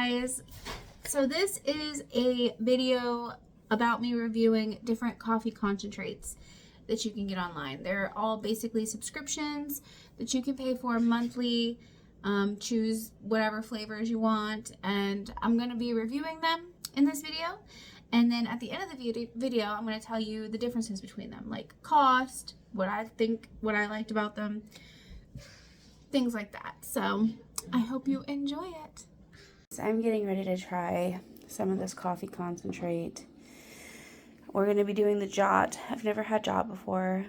guys, so this is a video about me reviewing different coffee concentrates that you can get online. They're all basically subscriptions that you can pay for monthly. Choose whatever flavors you want, and I'm going to be reviewing them in this video. And then at the end of the video, I'm going to tell you the differences between them, like cost, what I liked about them, things like that. So I hope you enjoy it. So I'm getting ready to try some of this coffee concentrate. We're going to be doing the Jot. I've never had Jot before.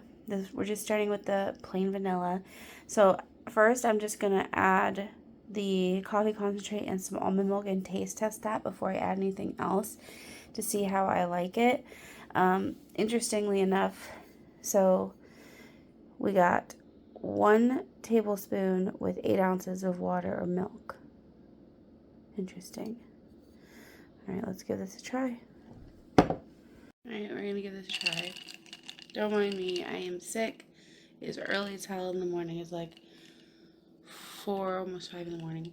We're just starting with the plain vanilla. So first I'm just going to add the coffee concentrate and some almond milk and taste test that before I add anything else to see how I like it. Interestingly enough, so we got 1 tablespoon with 8 ounces of water or milk. Interesting. Alright, let's give this a try. Alright, we're going to give this a try. Don't mind me, I am sick. It's early as hell in the morning. It's like 4, almost 5 in the morning.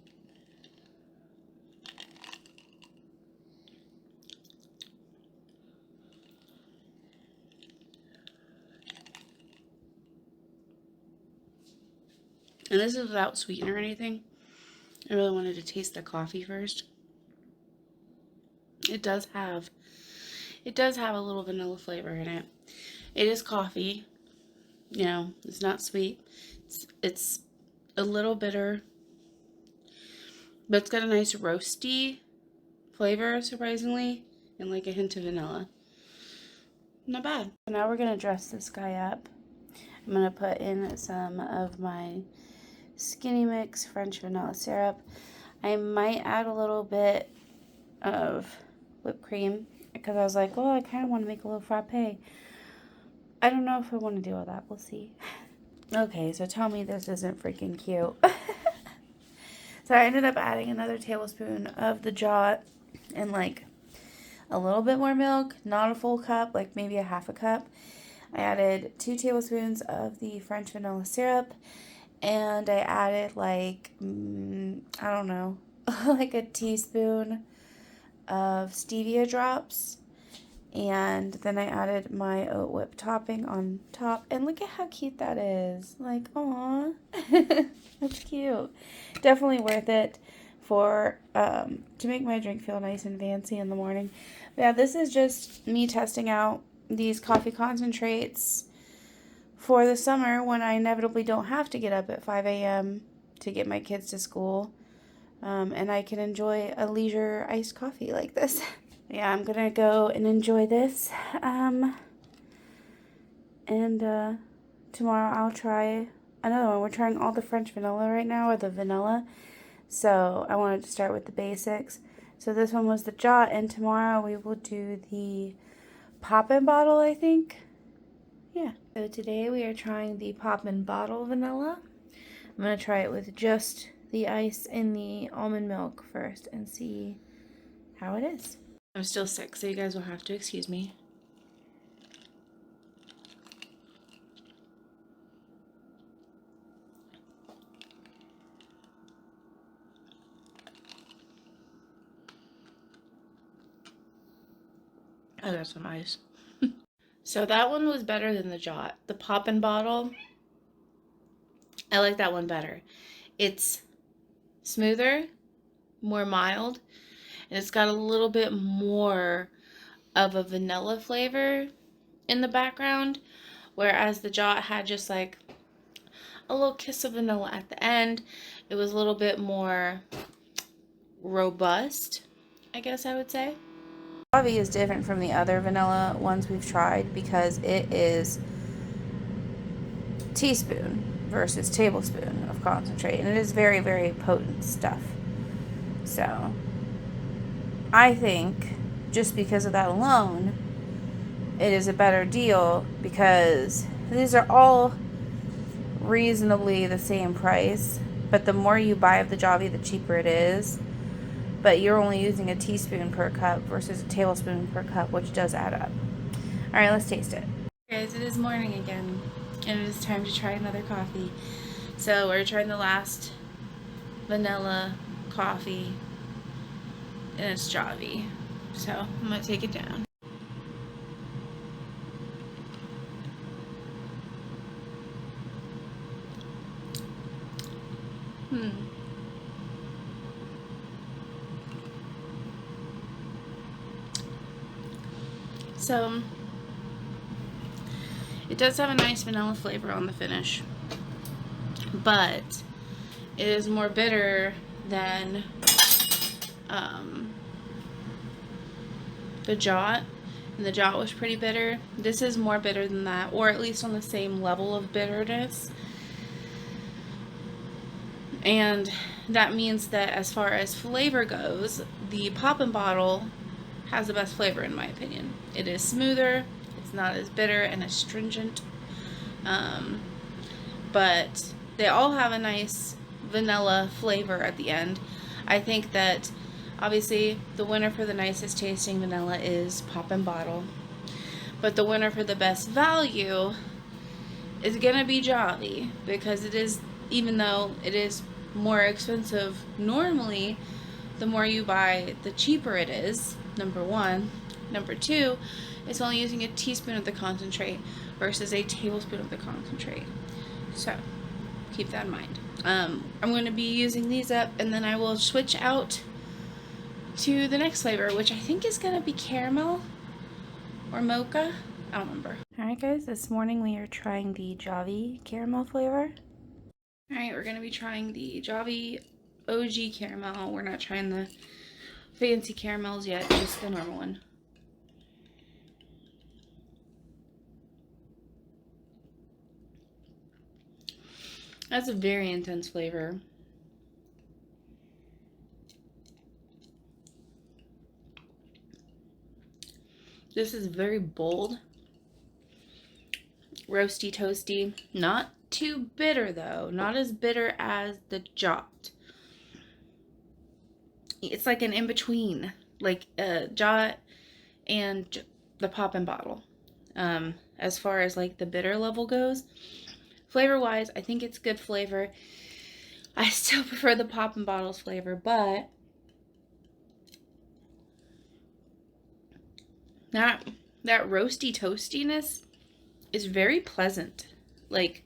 And this is without sweetener or anything. I really wanted to taste the coffee first. It does have a little vanilla flavor in it. It is coffee. You know, it's not sweet. It's a little bitter. But it's got a nice roasty flavor, surprisingly. And like a hint of vanilla. Not bad. So now we're going to dress this guy up. I'm going to put in some of my Skinny Mix French vanilla syrup. I might add a little bit of whipped cream because I was like, oh, I kind of want to make a little frappe. I don't know if I want to do all that. We'll see. Okay, so tell me this isn't freaking cute. So I ended up adding another tablespoon of the Jot and like a little bit more milk, not a full cup, like maybe a half a cup. I added 2 tablespoons of the French vanilla syrup, and I added like, I don't know, like a teaspoon of stevia drops. And then I added my oat whip topping on top. And look at how cute that is. Like, aw. That's cute. Definitely worth it for to make my drink feel nice and fancy in the morning. But yeah, this is just me testing out these coffee concentrates for the summer when I inevitably don't have to get up at 5 a.m. to get my kids to school. And I can enjoy a leisure iced coffee like this. Yeah, I'm gonna go and enjoy this. Tomorrow I'll try another one. We're trying all the French vanilla right now, or the vanilla. So I wanted to start with the basics. So this one was the Jot, and tomorrow we will do the Poppin' Bottle, I think. Yeah. So today we are trying the Poppin' Bottle vanilla. I'm gonna try it with just the ice and the almond milk first and see how it is. I'm still sick, so you guys will have to excuse me. I got some ice. So that one was better than the Jot. The Poppin' Bottle, I like that one better. It's smoother, more mild, and it's got a little bit more of a vanilla flavor in the background, whereas the Jot had just like a little kiss of vanilla at the end. It was a little bit more robust, I guess I would say. Coffee is different from the other vanilla ones we've tried because it is teaspoon versus tablespoon of concentrate, and it is very, very potent stuff. So I think just because of that alone, it is a better deal because these are all reasonably the same price, but the more you buy of the Javi, the cheaper it is. But you're only using a teaspoon per cup versus a tablespoon per cup, which does add up. Alright, let's taste it. Guys, it is morning again, and it is time to try another coffee. So we're trying the last vanilla coffee and it's Javi. So I'm gonna take it down. So it does have a nice vanilla flavor on the finish, but it is more bitter than the Jot. And the Jot was pretty bitter. This is more bitter than that, or at least on the same level of bitterness. And that means that as far as flavor goes, the Poppin' Bottle has the best flavor in my opinion. It is smoother, it's not as bitter and astringent, but they all have a nice vanilla flavor at the end. I think that obviously the winner for the nicest tasting vanilla is Poppin' Bottle, but the winner for the best value is gonna be Jolly, because it is, even though it is more expensive normally, the more you buy, the cheaper it is, number one. Number two, it's only using a teaspoon of the concentrate versus a tablespoon of the concentrate. So, keep that in mind. I'm going to be using these up, and then I will switch out to the next flavor, which I think is going to be caramel or mocha. I don't remember. Alright guys, this morning we are trying the Javi caramel flavor. Alright, we're going to be trying the Javi OG caramel. We're not trying the fancy caramels yet, just the normal one. That's a very intense flavor. This is very bold. Roasty, toasty. Not too bitter though. Not as bitter as the Jot. It's like an in-between. Like Jot and the Poppin' Bottle. As far as like the bitter level goes. Flavor wise, I think it's good flavor. I still prefer the Poppin' Bottle's flavor, but that roasty toastiness is very pleasant. Like,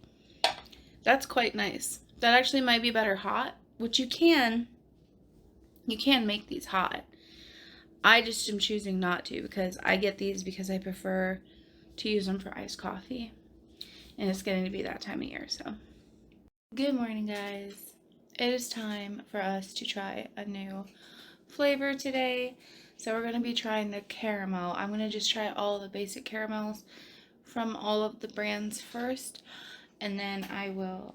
that's quite nice. That actually might be better hot, which you can make these hot. I just am choosing not to, because I get these because I prefer to use them for iced coffee. And it's getting to be that time of year, so. Good morning, guys. It is time for us to try a new flavor today. So we're going to be trying the caramel. I'm going to just try all the basic caramels from all of the brands first. And then I will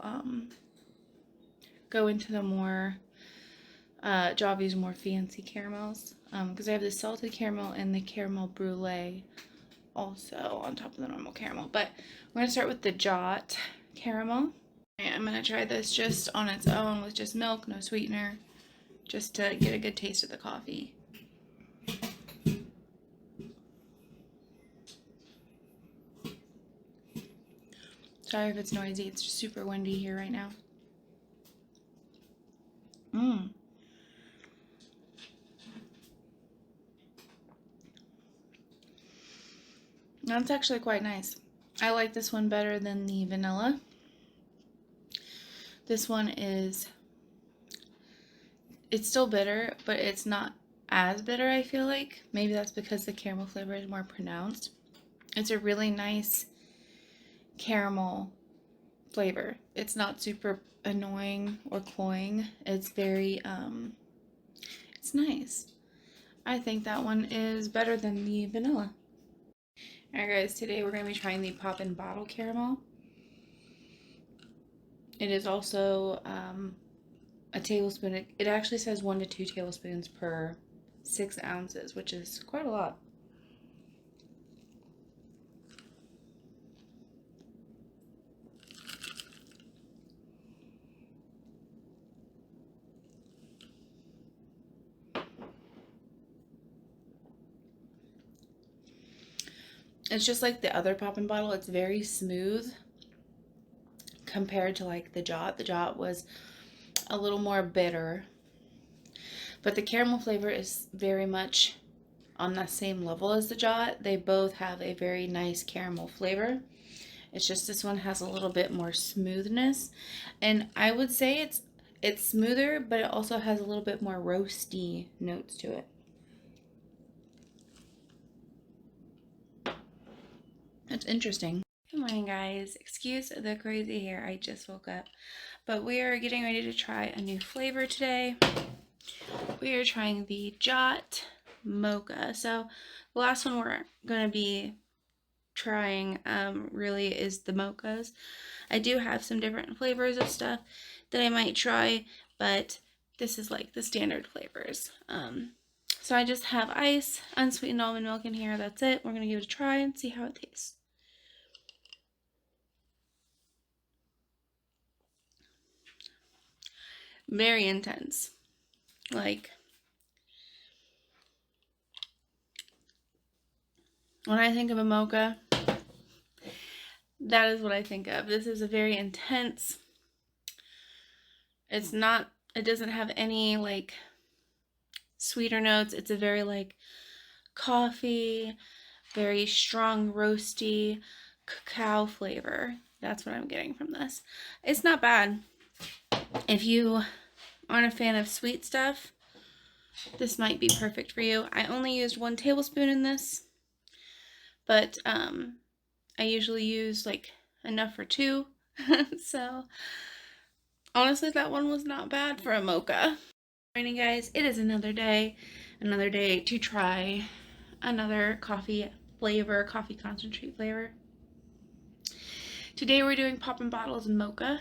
go into the more, Javi's more fancy caramels. Because I have the salted caramel and the caramel brulee also on top of the normal caramel. But we're going to start with the Jot caramel. And I'm going to try this just on its own with just milk, no sweetener, just to get a good taste of the coffee. Sorry if it's noisy, it's just super windy here right now. That's actually quite nice. I like this one better than the vanilla. This one is, it's still bitter, but it's not as bitter, I feel like. Maybe that's because the caramel flavor is more pronounced. It's a really nice caramel flavor. It's not super annoying or cloying. It's very, it's nice. I think that one is better than the vanilla. Alright guys, today we're going to be trying the Poppin' Bottle caramel. It is also a tablespoon. It actually says 1 to 2 tablespoons per 6 ounces, which is quite a lot. It's just like the other Poppin' Bottle. It's very smooth compared to like the Jot. The Jot was a little more bitter. But the caramel flavor is very much on the same level as the Jot. They both have a very nice caramel flavor. It's just this one has a little bit more smoothness. And I would say it's smoother, but it also has a little bit more roasty notes to it. That's interesting. Good morning, guys. Excuse the crazy hair. I just woke up. But we are getting ready to try a new flavor today. We are trying the Jot Mocha. So the last one we're going to be trying really is the mochas. I do have some different flavors of stuff that I might try, but this is like the standard flavors. So I just have ice, unsweetened almond milk in here. That's it. We're going to give it a try and see how it tastes. Very intense. Like, when I think of a mocha, that is what I think of. This is a very intense. It doesn't have any like sweeter notes. It's a very like coffee, very strong roasty cacao flavor. That's what I'm getting from this. It's not bad. If you aren't a fan of sweet stuff, this might be perfect for you. I only used 1 tablespoon in this, but I usually use like enough for 2. So honestly, that one was not bad for a mocha. Morning, guys. It is another day to try another coffee concentrate flavor. Today we're doing Poppin' Bottles Mocha.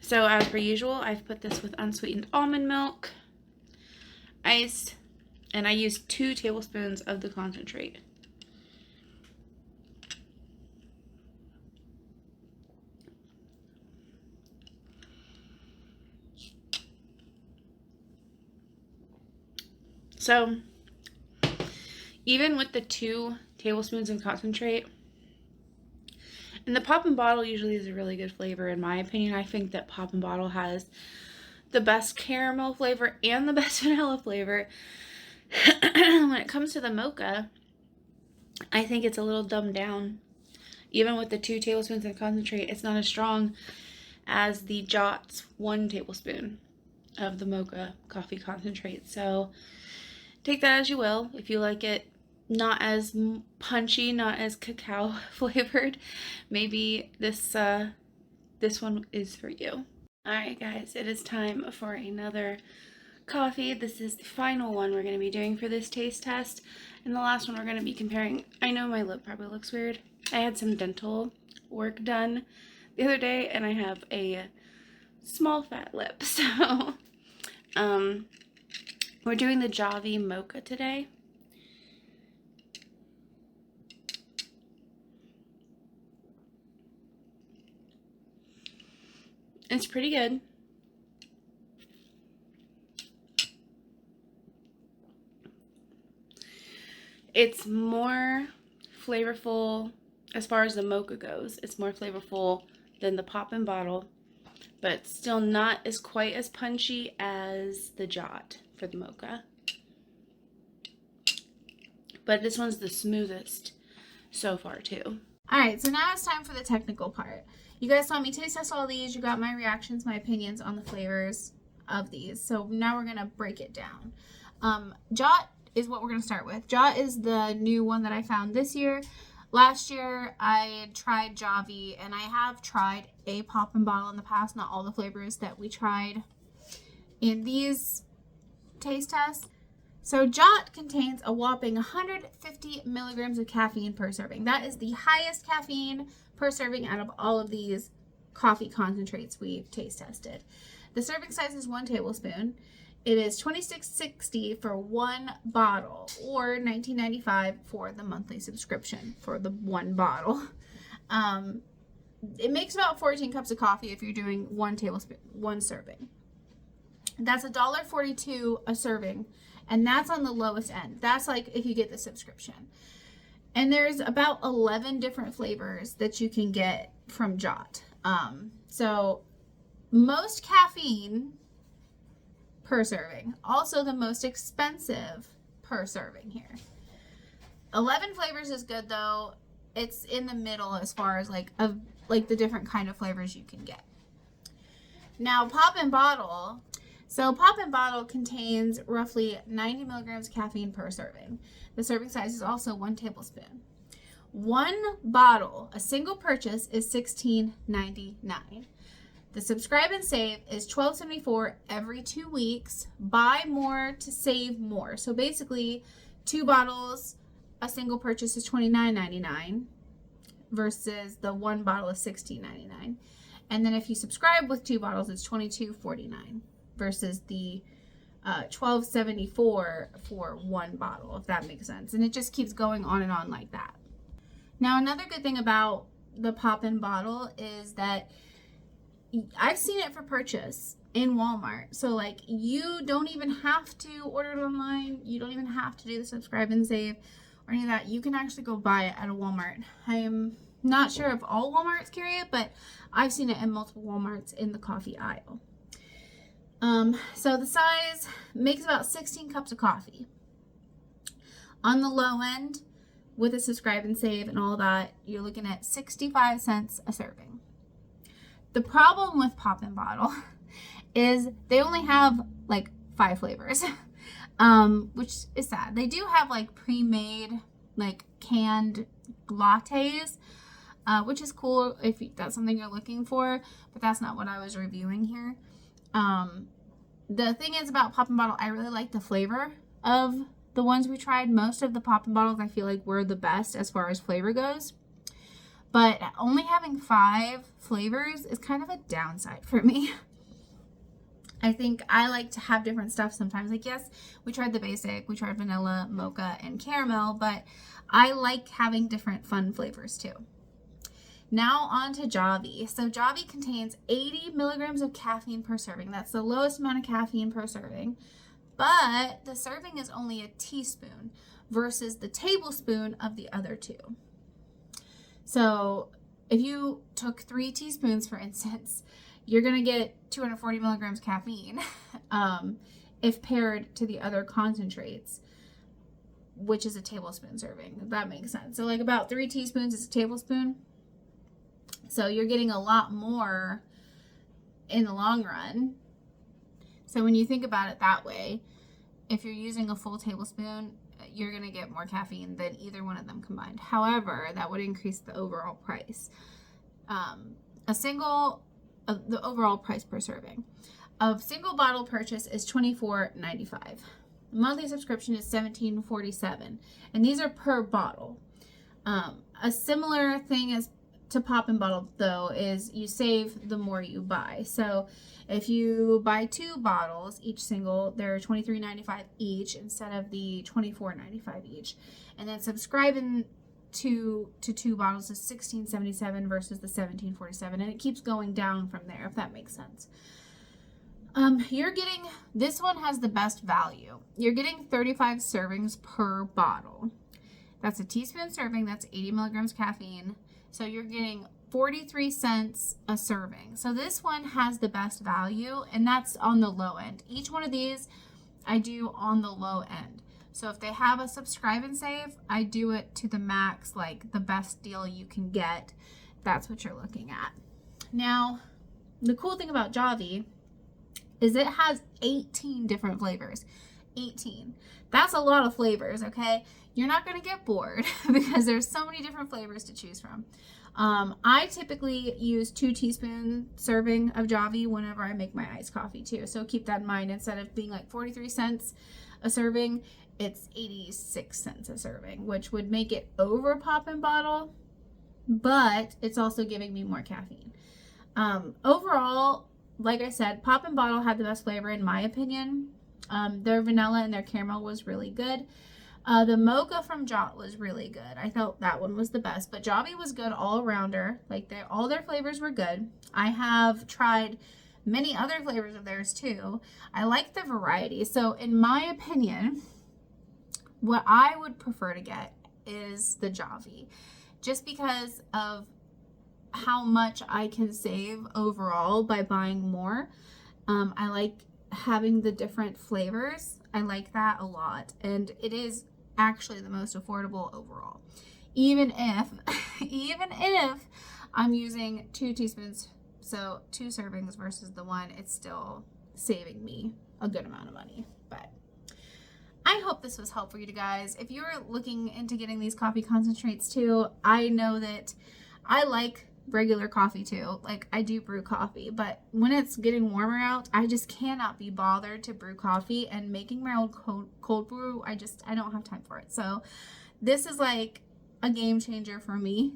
So as per usual, I've put this with unsweetened almond milk, ice, and I used 2 tablespoons of the concentrate. So even with the 2 tablespoons of concentrate, and the Poppin' Bottle usually is a really good flavor in my opinion. I think that Poppin' Bottle has the best caramel flavor and the best vanilla flavor. When it comes to the mocha, I think it's a little dumbed down. Even with the 2 tablespoons of concentrate, it's not as strong as the Jot's 1 tablespoon of the mocha coffee concentrate. So take that as you will. If you like it not as punchy, not as cacao flavored, maybe this one is for you. Alright guys, it is time for another coffee. This is the final one we're going to be doing for this taste test, and the last one we're going to be comparing. I know my lip probably looks weird. I had some dental work done the other day and I have a small fat lip, so we're doing the Javi Mocha today. It's pretty good. It's more flavorful as far as the mocha goes. It's more flavorful than the Poppin' Bottle, but still not as quite as punchy as the Jot for the mocha. But this one's the smoothest so far too. Alright, so now it's time for the technical part. You guys saw me taste test all these. You got my reactions, my opinions on the flavors of these. So now we're going to break it down. Jot is what we're going to start with. Jot is the new one that I found this year. Last year, I tried Javi, and I have tried a Poppin' Bottle in the past. Not all the flavors that we tried in these taste tests. So Jot contains a whopping 150 milligrams of caffeine per serving. That is the highest caffeine per serving out of all of these coffee concentrates we've taste tested. The serving size is 1 tablespoon. It is $26.60 for 1 bottle, or $19.95 for the monthly subscription for the 1 bottle. It makes about 14 cups of coffee if you're doing 1 tablespoon, 1 serving. That's $1.42 a serving, and that's on the lowest end. That's like if you get the subscription. And there's about 11 different flavors that you can get from Jot. So most caffeine per serving. Also the most expensive per serving here. 11 flavors is good though. It's in the middle as far as like the different kind of flavors you can get. Now pop and bottle. So pop and bottle contains roughly 90 milligrams of caffeine per serving. The serving size is also 1 tablespoon. One bottle, a single purchase, is $16.99. The subscribe and save is $12.74 every 2 weeks. Buy more to save more. So basically 2 bottles, a single purchase is $29.99 versus the 1 bottle is $16.99. And then if you subscribe with 2 bottles, it's $22.49 versus the $12.74 for 1 bottle, if that makes sense. And it just keeps going on and on like that. Now, another good thing about the pop and bottle is that I've seen it for purchase in Walmart. So like you don't even have to order it online. You don't even have to do the subscribe and save or any of that. You can actually go buy it at a Walmart. I am not sure if all Walmarts carry it, but I've seen it in multiple Walmarts in the coffee aisle. So the size makes about 16 cups of coffee. On the low end, with a subscribe and save and all that, you're looking at 65 cents a serving. The problem with pop and bottle is they only have like 5 flavors, which is sad. They do have like pre-made, like canned lattes, which is cool if that's something you're looking for, but that's not what I was reviewing here. The thing is about pop and bottle, I really like the flavor of the ones we tried. Most of the pop and bottles I feel like were the best as far as flavor goes. But only having 5 flavors is kind of a downside for me. I think I like to have different stuff sometimes. Like, yes, we tried the basic, we tried vanilla, mocha, and caramel, but I like having different fun flavors too. Now on to Javi. So Javi contains 80 milligrams of caffeine per serving. That's the lowest amount of caffeine per serving. But the serving is only a teaspoon versus the tablespoon of the other 2. So if you took 3 teaspoons, for instance, you're going to get 240 milligrams caffeine if paired to the other concentrates, which is a tablespoon serving, if that makes sense. So like about 3 teaspoons is a tablespoon. So you're getting a lot more in the long run. So when you think about it that way, if you're using a full tablespoon, you're going to get more caffeine than either one of them combined. However, that would increase the overall price. The overall price per serving. A single bottle purchase is $24.95. Monthly subscription is $17.47. And these are per bottle. A similar thing as to pop and bottle though is you save the more you buy. So if you buy 2 bottles, each single, they're $23.95 each instead of the $24.95 each. And then subscribing to 2 bottles is $16.77 versus the $17.47, and it keeps going down from there, if that makes sense. This one has the best value. You're getting 35 servings per bottle. That's a teaspoon serving. That's 80 milligrams caffeine. So you're getting 43 cents a serving. So this one has the best value, and that's on the low end. Each one of these I do on the low end. So if they have a subscribe and save, I do it to the max, like the best deal you can get. That's what you're looking at. Now, the cool thing about Javi is it has 18 different flavors. 18. That's a lot of flavors, okay? You're not going to get bored because there's so many different flavors to choose from. I typically use 2 teaspoon serving of Javi whenever I make my iced coffee too. So keep that in mind. Instead of being like 43 cents a serving, it's 86 cents a serving, which would make it over pop and bottle, but it's also giving me more caffeine. Overall, like I said, pop and bottle had the best flavor in my opinion. Their vanilla and their caramel was really good. The mocha from Jot was really good. I felt that one was the best, but Javi was good all arounder. Like all their flavors were good. I have tried many other flavors of theirs too. I like the variety. So in my opinion, what I would prefer to get is the Javi, just because of how much I can save overall by buying more. I like having the different flavors. I like that a lot. And it is actually the most affordable overall. Even if, even if I'm using 2 teaspoons, so 2 servings versus the 1, it's still saving me a good amount of money. But I hope this was helpful for you guys. If you're looking into getting these coffee concentrates too, I know that I like regular coffee too. Like, I do brew coffee, but when it's getting warmer out, I just cannot be bothered to brew coffee, and making my own cold brew, I don't have time for it. So this is like a game changer for me.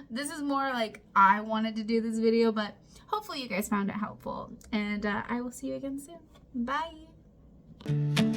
This is more like I wanted to do this video, but hopefully you guys found it helpful, and I will see you again soon. Bye.